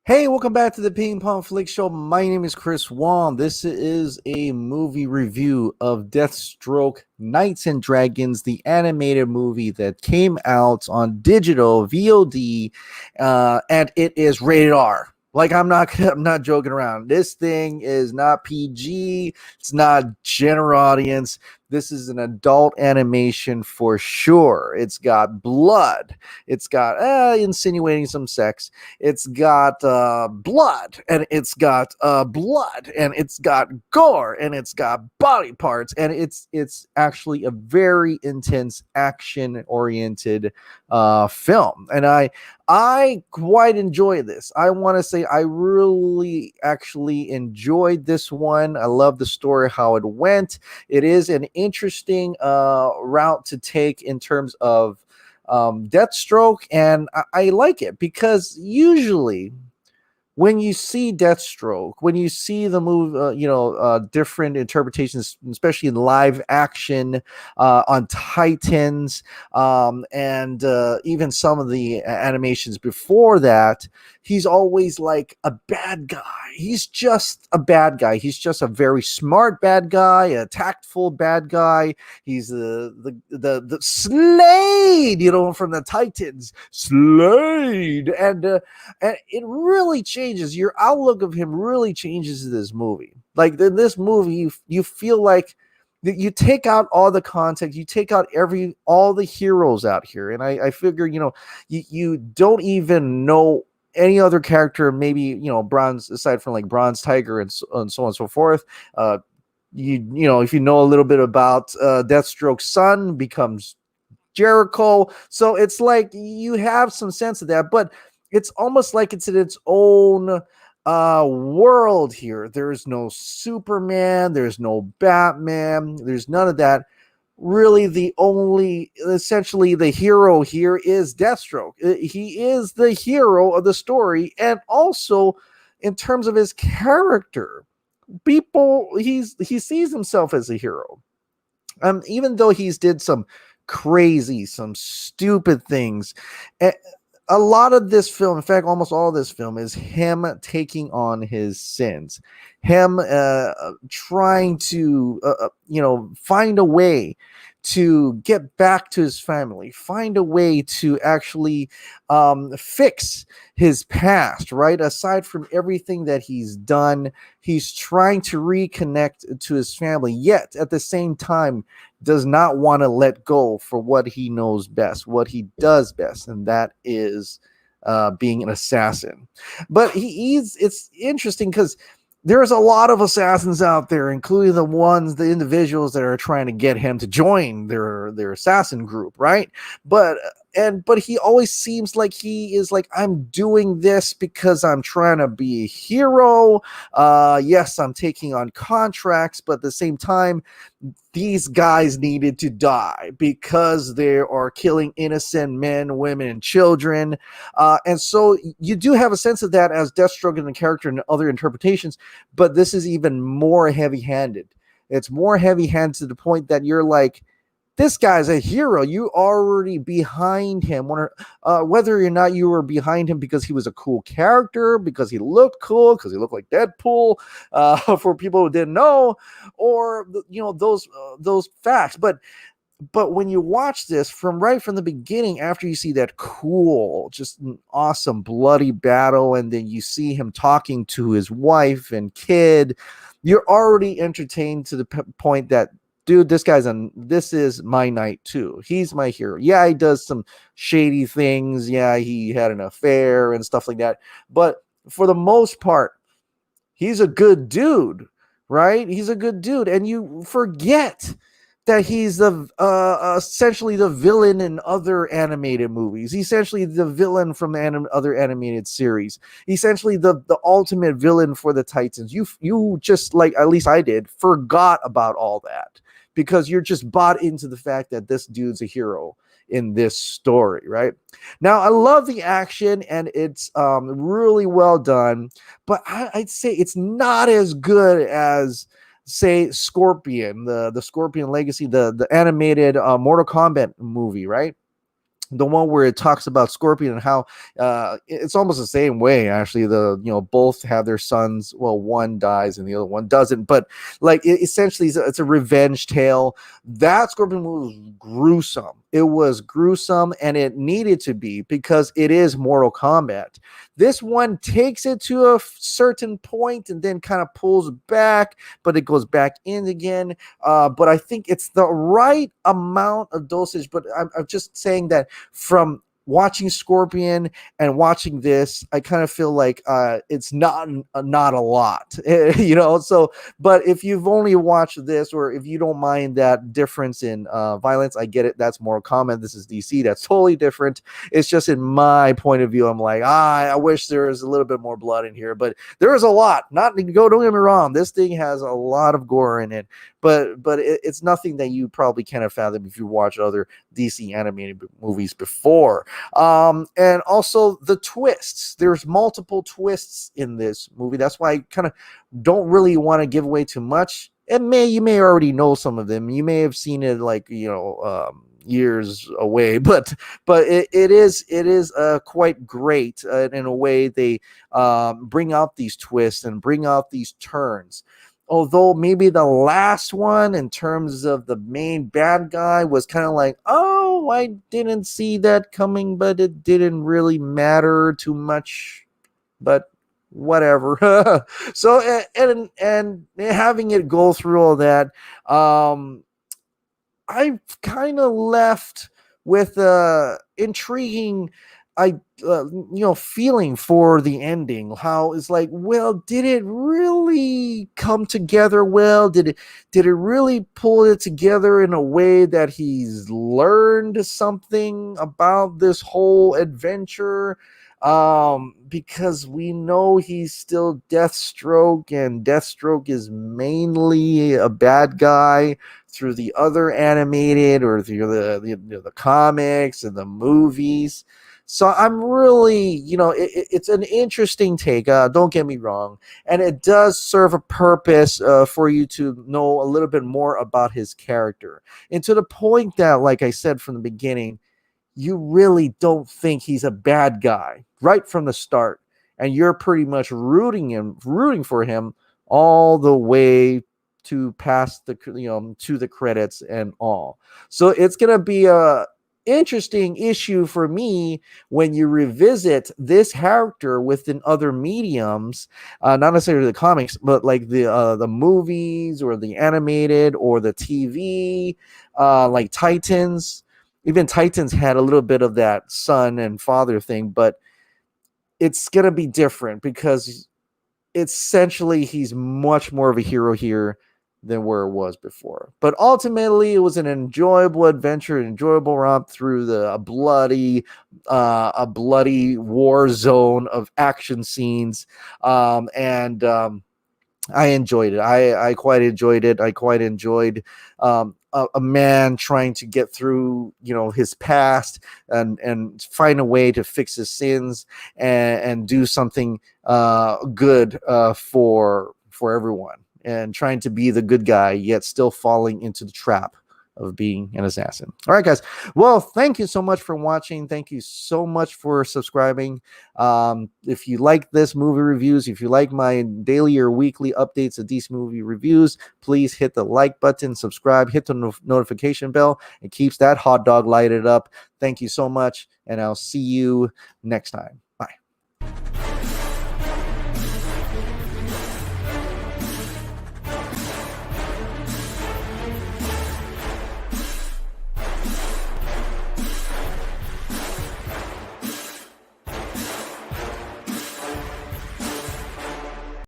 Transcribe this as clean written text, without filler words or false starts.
Hey, welcome back to the Ping Pong Flix Show. My name is Chris Wong. This is a movie review of Deathstroke Knights and Dragons, the animated movie that came out on digital VOD, and it is rated R. Like I'm not joking around. This thing is not PG. It's not general audience. This is an adult animation for sure. It's got blood. It's got insinuating some sex. It's got blood, and it's got blood, and it's got gore, and it's got body parts, and it's actually a very intense action oriented film, and I quite enjoy this. I want to say I really actually enjoyed this one. I love the story, how it went. It is an interesting route to take in terms of Deathstroke, and I like it because usually when you see Deathstroke, when you see the movie, different interpretations, especially in live action on Titans, and even some of the animations before that, he's always like a bad guy. He's just a bad guy. He's just a very smart bad guy, a tactful bad guy. He's the Slade, from the Titans, Slade, and it really changes your outlook of him. Really changes this movie. Like in this movie, you feel like you take out all the context, you take out all the heroes out here, and I figure you don't even know any other character, maybe Bronze, aside from like Bronze Tiger and so on and so forth. If you know a little bit about Deathstroke's son becomes Jericho, so it's like you have some sense of that, but it's almost like it's in its own world here. There's no Superman, there's no Batman, there's none of that. Really, essentially the hero here is Deathstroke. He is the hero of the story, and also in terms of his character, he sees himself as a hero. Even though he's did some stupid things. A lot of this film, in fact, almost all of this film, is him taking on his sins, him trying to, find a way to get back to his family, find a way to actually fix his past, right? Aside from everything that he's done, he's trying to reconnect to his family, yet at the same time does not want to let go for what he knows best, what he does best, and that is being an assassin. But it's interesting because there's a lot of assassins out there, including the individuals that are trying to get him to join their assassin group, right? But he always seems like he is like, I'm doing this because I'm trying to be a hero. Yes, I'm taking on contracts, but at the same time, these guys needed to die because they are killing innocent men, women, and children. And so you do have a sense of that as Deathstroke in the character and other interpretations, but this is even more heavy-handed. It's more heavy-handed to the point that you're like, this guy's a hero. You already behind him, whether or not you were behind him because he was a cool character, because he looked cool, because he looked like Deadpool, for people who didn't know, or those facts. But when you watch this right from the beginning, after you see that cool, just an awesome bloody battle, and then you see him talking to his wife and kid, you're already entertained to the point that, dude, this is my knight too. He's my hero. Yeah, he does some shady things. Yeah, he had an affair and stuff like that. But for the most part, he's a good dude, right? He's a good dude. And you forget that he's essentially the villain in other animated movies. Essentially the villain from other animated series. Essentially the ultimate villain for the Titans. You just, like, at least I did, forgot about all that, because you're just bought into the fact that this dude's a hero in this story, right? Now, I love the action, and it's really well done, but I'd say it's not as good as, say, Scorpion, the Scorpion Legacy, the animated Mortal Kombat movie, right? the one where it talks about Scorpion and how it's almost the same way. Actually, both have their sons. Well, one dies and the other one doesn't. But like essentially, it's a revenge tale. That Scorpion movie was gruesome. It was gruesome, and it needed to be because it is Mortal Kombat. This one takes it to a certain point and then kind of pulls back, but it goes back in again. But I think it's the right amount of dosage. But I'm just saying that from watching Scorpion and watching this, I kind of feel like it's not a lot, So, but if you've only watched this, or if you don't mind that difference in violence, I get it. That's Mortal Kombat. This is DC. That's totally different. It's just in my point of view, I'm like, I wish there was a little bit more blood in here, but there is a lot. Don't get me wrong. This thing has a lot of gore in it, but it's nothing that you probably can't fathom if you watch other DC animated movies before. And also the twists. There's multiple twists in this movie. That's why I kind of don't really want to give away too much. You may already know some of them. You may have seen it years away, but it is quite great in a way. They bring out these twists and bring out these turns. Although maybe the last one, in terms of the main bad guy, was kind of like, oh, I didn't see that coming, but it didn't really matter too much. But whatever. So and having it go through all that, I kind of left with intriguing feeling for the ending. How it's like, well, did it really come together well? Did it really pull it together in a way that he's learned something about this whole adventure? Because we know he's still Deathstroke, and Deathstroke is mainly a bad guy through the other animated or through the comics and the movies. So I'm really, it's an interesting take. Don't get me wrong. And it does serve a purpose for you to know a little bit more about his character. And to the point that, like I said from the beginning, you really don't think he's a bad guy right from the start. And you're pretty much rooting for him all the way to past to the credits and all. So it's going to be a interesting issue for me when you revisit this character within other mediums, not necessarily the comics, but like the movies or the animated or the TV, like Titans. Even Titans had a little bit of that son and father thing, but it's gonna be different because essentially he's much more of a hero here than where it was before. But ultimately, it was an enjoyable adventure, an enjoyable romp through a bloody war zone of action scenes, and I enjoyed it. I quite enjoyed it. I quite enjoyed a man trying to get through, his past and find a way to fix his sins and do something good for everyone, and trying to be the good guy yet still falling into the trap of being an assassin. All right, guys. Well, thank you so much for watching. Thank you so much for subscribing. If you like this movie reviews, if you like my daily or weekly updates of these movie reviews, please hit the like button, subscribe, hit the notification bell. It keeps that hot dog lighted up. Thank you so much, and I'll see you next time. Bye.